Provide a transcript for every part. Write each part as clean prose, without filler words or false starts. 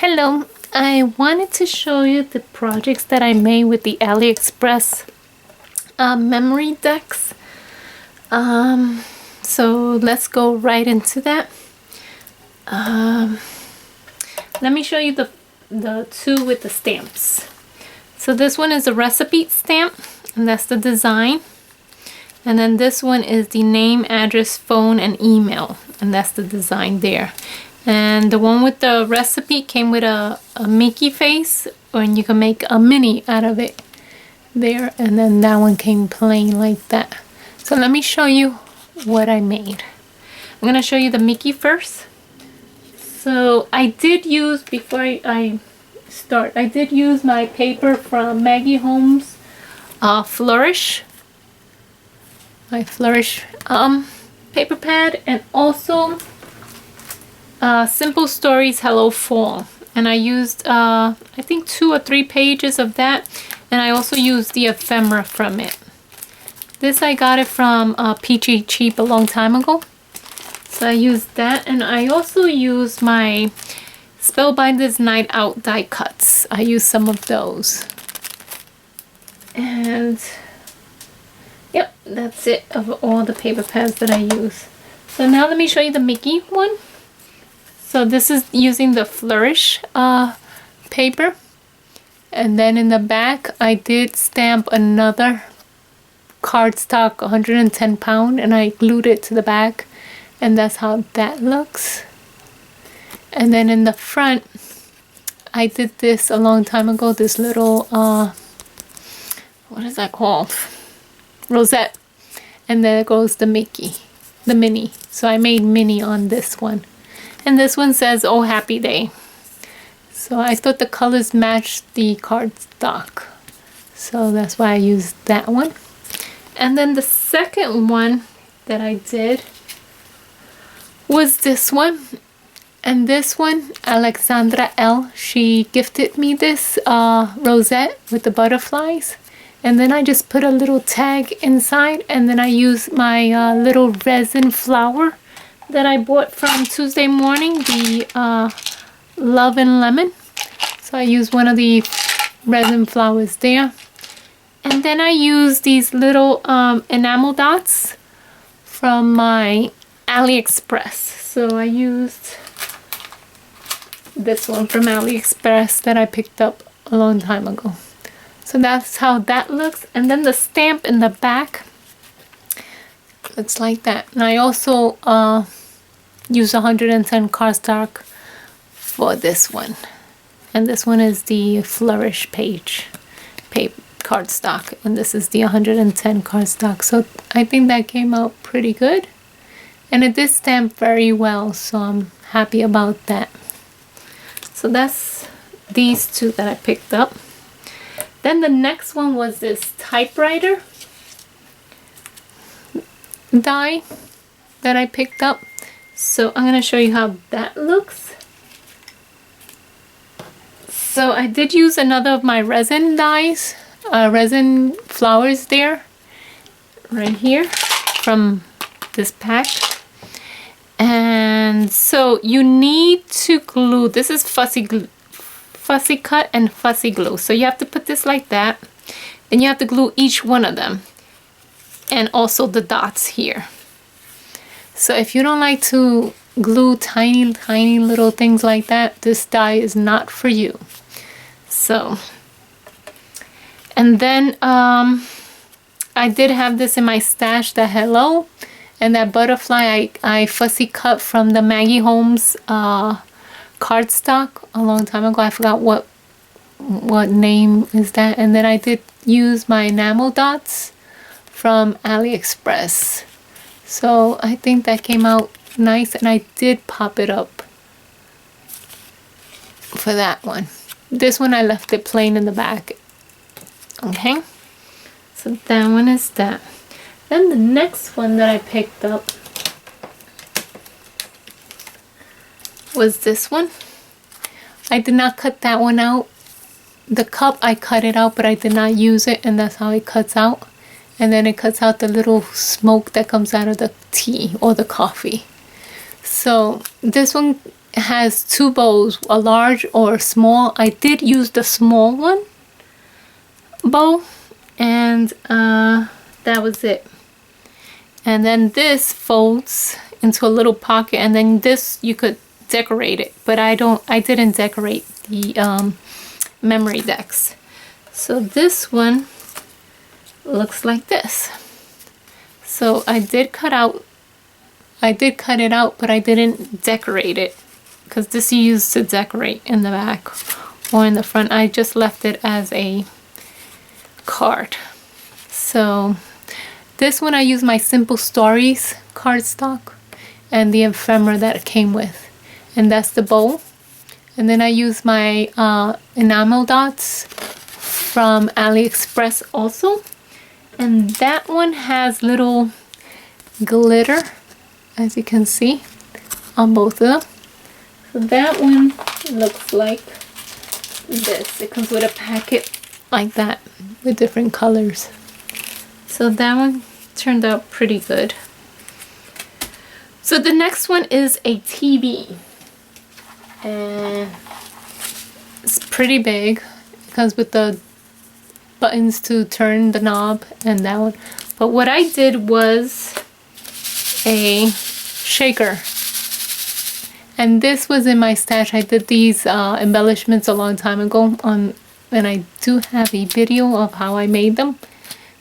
Hello, I wanted to show you the projects that I made with the Aliexpress Memorydex. So let's go right into that. Let me show you the two with the stamps. So this one is a recipe stamp, and that's the design. And then this one is the name, address, phone, and email, and that's the design there. And the one with the recipe came with a Mickey face, and you can make a mini out of it there. And then that one came plain like that. So let me show you what I made. I'm going to show you the Mickey first. So I did use, before I start, I did use my paper from Maggie Holmes Flourish. My Flourish paper pad, and also Simple Stories Hello Fall, and I used I think 2 or 3 pages of that, and I also used the ephemera from it. This I got it from Peachy Cheap a long time ago, so I used that. And I also used my Spellbinders Night Out die cuts. I used some of those, and yep, that's it of all the paper pads that I use. So now let me show you the Mickey one. So this is using the Flourish paper, and then in the back I did stamp another cardstock 110 pound, and I glued it to the back, and that's how that looks. And then in the front I did this a long time ago, this little what is that called, rosette, and there goes the Mickey, the mini. So I made mini on this one. And this one says, "Oh, happy day." So I thought the colors matched the cardstock, so that's why I used that one. And then the second one that I did was this one. And this one, Alexandra L, she gifted me this rosette with the butterflies. And then I just put a little tag inside, and then I used my little resin flower that I bought from Tuesday Morning, the Love and Lemon. So I used one of the resin flowers there. And then I used these little enamel dots from my Aliexpress. So I used this one from Aliexpress that I picked up a long time ago. So that's how that looks. And then the stamp in the back looks like that. And I also use 110 cardstock for this one, and this one is the Flourish page paper cardstock, and this is the 110 cardstock. So I think that came out pretty good, and it did stamp very well, so I'm happy about that. So that's these two that I picked up. Then the next one was this Typewriter die that I picked up. So I'm going to show you how that looks. So I did use another of my resin dies, resin flowers there, right here from this pack. And so you need to glue, this is fussy cut and fussy glue. So you have to put this like that. Then you have to glue each one of them, and also the dots here. So if you don't like to glue tiny little things like that, this die is not for you. So, and then I did have this in my stash, the hello, and that butterfly I fussy cut from the Maggie Holmes cardstock a long time ago. I forgot what name is that. And then I did use my enamel dots from Aliexpress. So I think that came out nice, and I did pop it up for that one. This one I left it plain in the back. Okay, so that one is that. Then the next one that I picked up was this one. I did not cut that one out. The cup, I cut it out, but I did not use it, and that's how it cuts out. And then it cuts out the little smoke that comes out of the tea or the coffee. So this one has two bows, a large or small. I did use the small one bow, and that was it. And then this folds into a little pocket, and then this you could decorate it, but I didn't decorate the Memorydex. So this one looks like this. So I did cut it out, but I didn't decorate it, because this you use to decorate in the back or in the front. I just left it as a card. So this one I use my Simple Stories cardstock and the ephemera that it came with, and that's the bow. And then I use my enamel dots from Aliexpress also, and that one has little glitter, as you can see, on both of them. So that one looks like this. It comes with a packet like that with different colors. So that one turned out pretty good. So the next one is a TV, and it's pretty big. It comes with the buttons to turn the knob and that one. But what I did was a shaker, and this was in my stash. I did these embellishments a long time ago and I do have a video of how I made them.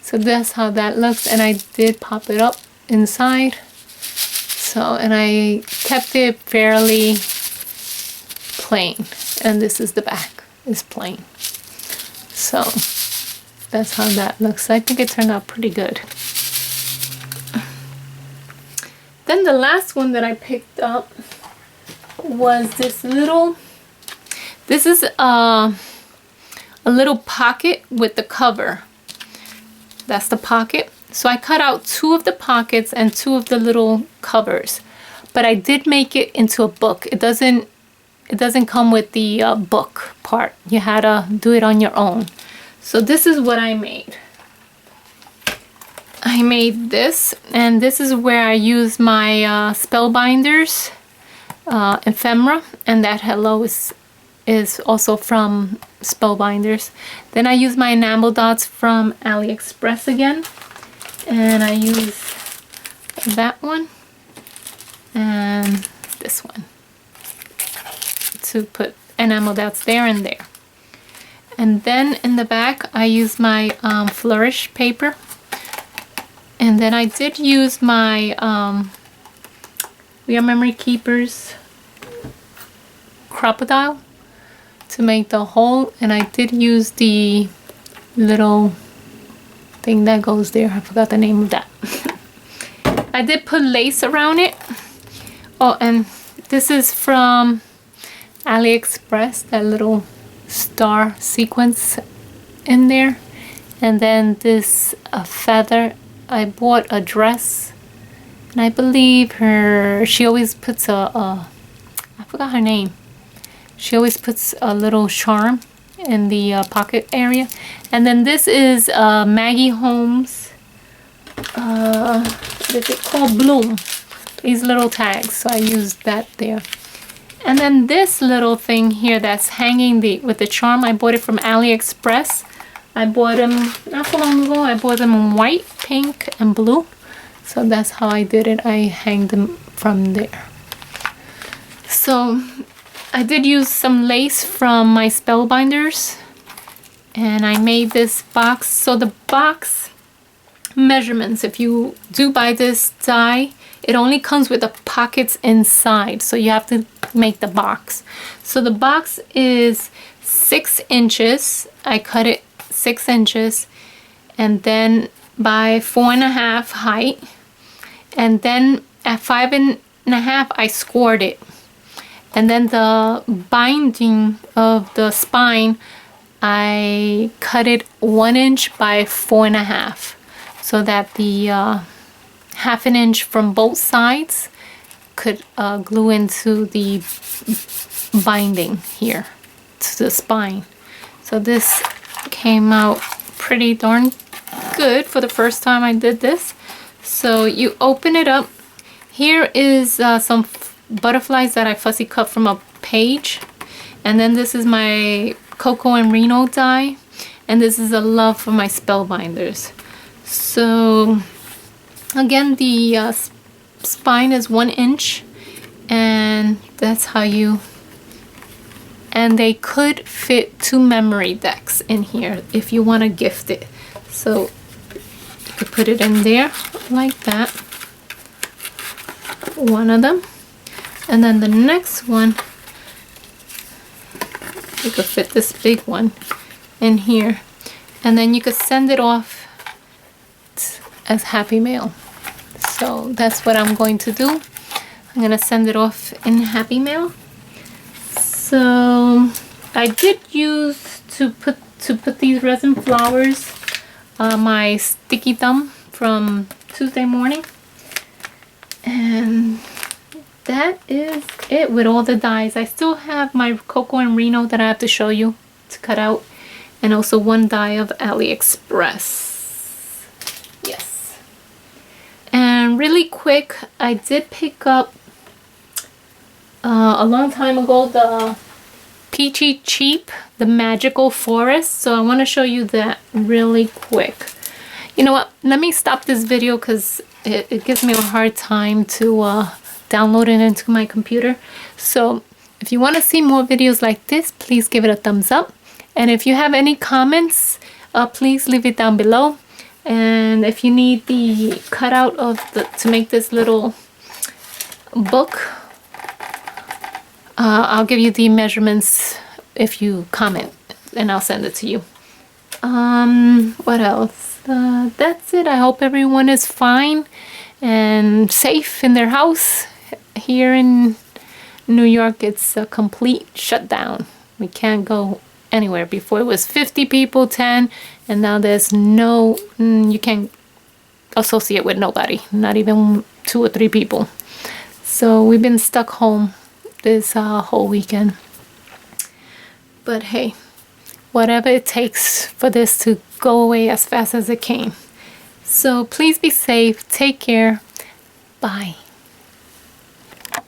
So that's how that looks, and I did pop it up inside. So, and I kept it fairly plain, and this is the back, is plain. So that's how that looks. I think it turned out pretty good. Then the last one that I picked up was this little, this is a little pocket with the cover. That's the pocket. So I cut out two of the pockets and two of the little covers, but I did make it into a book. It doesn't come with the book part. You had to do it on your own. So this is what I made. I made this, and this is where I use my Spellbinders ephemera, and that hello is also from Spellbinders. Then I use my enamel dots from Aliexpress again, and I use that one and this one to put enamel dots there and there. And then in the back I use my flourish paper, and then I did use my We Are Memory Keepers crocodile to make the hole, and I did use the little thing that goes there. I forgot the name of that. I did put lace around it. Oh, and this is from Aliexpress, that little star sequence in there. And then this feather. I bought a dress, and I believe she always puts I forgot her name. She always puts a little charm in the pocket area. And then this is Maggie Holmes, what is it called, Bloom, these little tags, so I used that there. And then this little thing here that's hanging with the charm, I bought it from Aliexpress. I bought them not so long ago. I bought them in white, pink, and blue. So that's how I did it. I hanged them from there. So I did use some lace from my Spellbinders, and I made this box. So the box measurements, if you do buy this die, it only comes with the pockets inside, so you have to make the box. So the box is 6 inches. I cut it 6 inches, and then by 4.5 height, and then at 5.5 I scored it. And then the binding of the spine, I cut it 1 inch by 4.5, so that the 1/2 inch from both sides could glue into the binding here to the spine. So this came out pretty darn good for the first time I did this. So you open it up. Here is some butterflies that I fussy cut from a page. And then this is my Cocoa and Reno die. And this is a love for my spellbinders. So again, the spine is 1 inch. And that's how you... And they could fit 2 Memorydex in here if you want to gift it. So you could put it in there like that. One of them. And then the next one, you could fit this big one in here. And then you could send it off as Happy Mail. So that's what I'm going to do. I'm going to send it off in Happy Mail. So I did use to put these resin flowers my sticky thumb from Tuesday morning, and that is it with all the dies. I still have my Cocoa and Reno that I have to show you to cut out, and also 1 die of Aliexpress. Yes. And really quick, I did pick up a long time ago the Peachy Cheap, the Magical Forest. So I want to show you that really quick. You know what? Let me stop this video because it gives me a hard time to download it into my computer. So if you want to see more videos like this, please give it a thumbs up. And if you have any comments, please leave it down below. And if you need the cutout of to make this little book, I'll give you the measurements if you comment, and I'll send it to you. What else? That's it. I hope everyone is fine and safe in their house. Here in New York, it's a complete shutdown. We can't go anywhere. Before it was 50 people, 10, and now there's no, you can't associate with nobody, not even 2 or 3 people. So we've been stuck home this whole weekend. But hey, whatever it takes for this to go away as fast as it came. So please be safe. Take care. Bye.